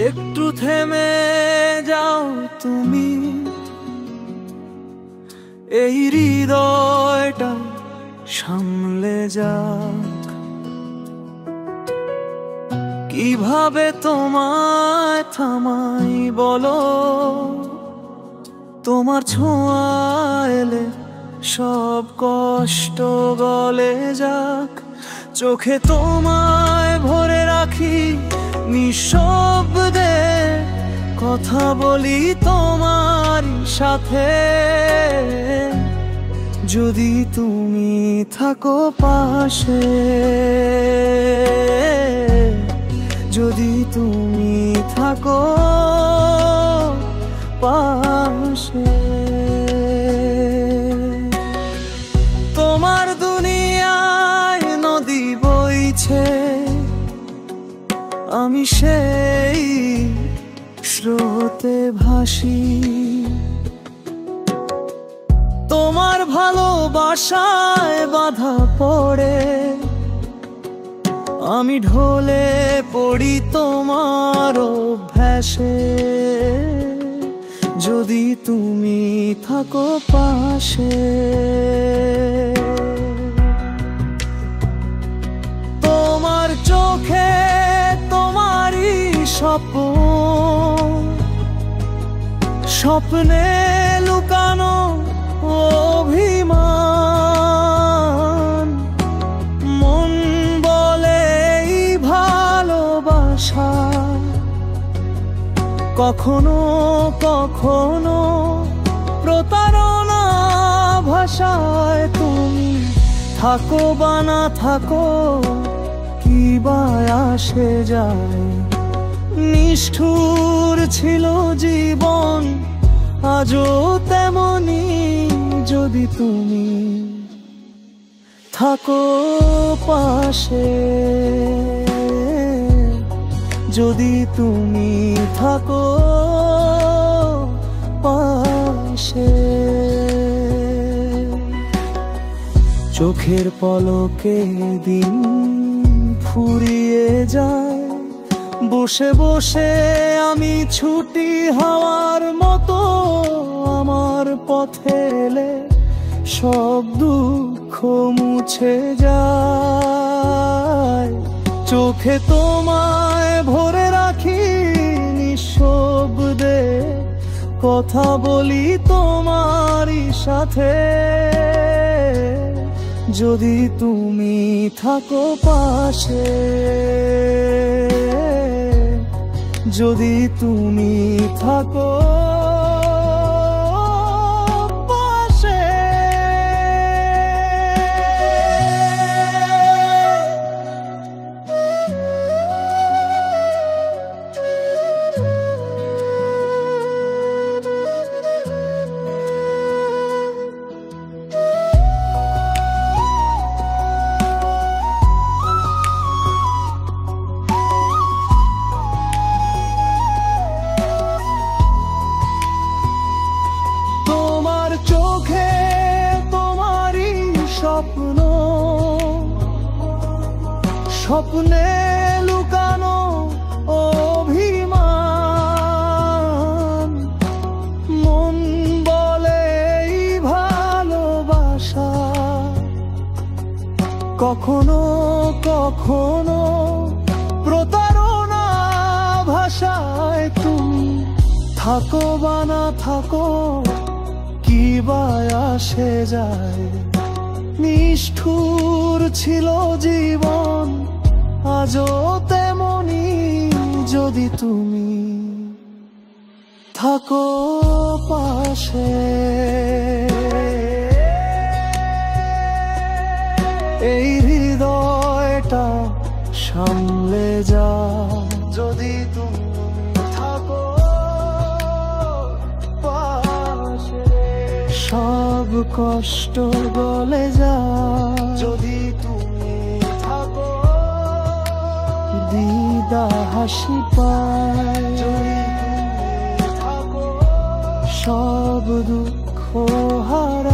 একটু থেমে যাও তুমি, এই হৃদয়টা সামলে যাক। কিভাবে তোমায় থামাই বলো, তোমার ছোঁয়া এলে সব কষ্ট গলে যাক। চোখে তোমায় ভরে রাখি নিঃশব্দে, কথা বলি তোমার সাথে। যদি তুমি থাকো পাশে, যদি তুমি থাকো পাশে। তোমার দুনিয়ায় নদী বইছে, আমি সেই স্রোতে ভাসি। তোমার ভালোবাসায় বাধা পড়ে, আমি ঢলে পড়ি তোমার অভ্যাসে। যদি তুমি থাকো পাশে, তোমার চোখে তোমারই স্বপ্ন, স্বপ্নে লুকানো অভিমান। মন বলে এই ভালোবাসা, কখনো কখনো প্রতারণা ভাষায়। তুমি থাকো বা না থাকো, কি বা আসে যায়। নিষ্ঠুর ছিল জীবন, আজও তেমনি। যদি তুমি থাকো পাশে, যদি তুমি থাকো পাশে। চোখের পলকে দিন ফুরিয়ে যায়, বসে বসে আমি ছুটি হাওয়ার মতো। আমার পথে এলে সব দুঃখ মুছে যায়। চোখে তোমায় ভরে রাখি নিঃশব্দে, কথা বলি তোমারই সাথে। যদি তুমি থাকো পাশে, যদি তুমি থাকো পাশে। চোখে তোমারই স্বপ্ন, স্বপ্নে লুকানো অভিমান। মন বলে এই ভালোবাসা, কখনো কখনো প্রতারণা ভাষায়। তুমি থাকো বা না থাকো, কি বা আসে যায়। নিষ্ঠুর ছিল জীবন, আজও তেমনি। যদি তুমি থাকো পাশে, এই হৃদয়টা সামলে যা। যদি তুমি থাকো পাশে। সব কষ্ট গলে যায় যদি তুমি থাকো, দিদা হাসি পায় যদি তুমি থাকো, সব দুঃখ হারায়।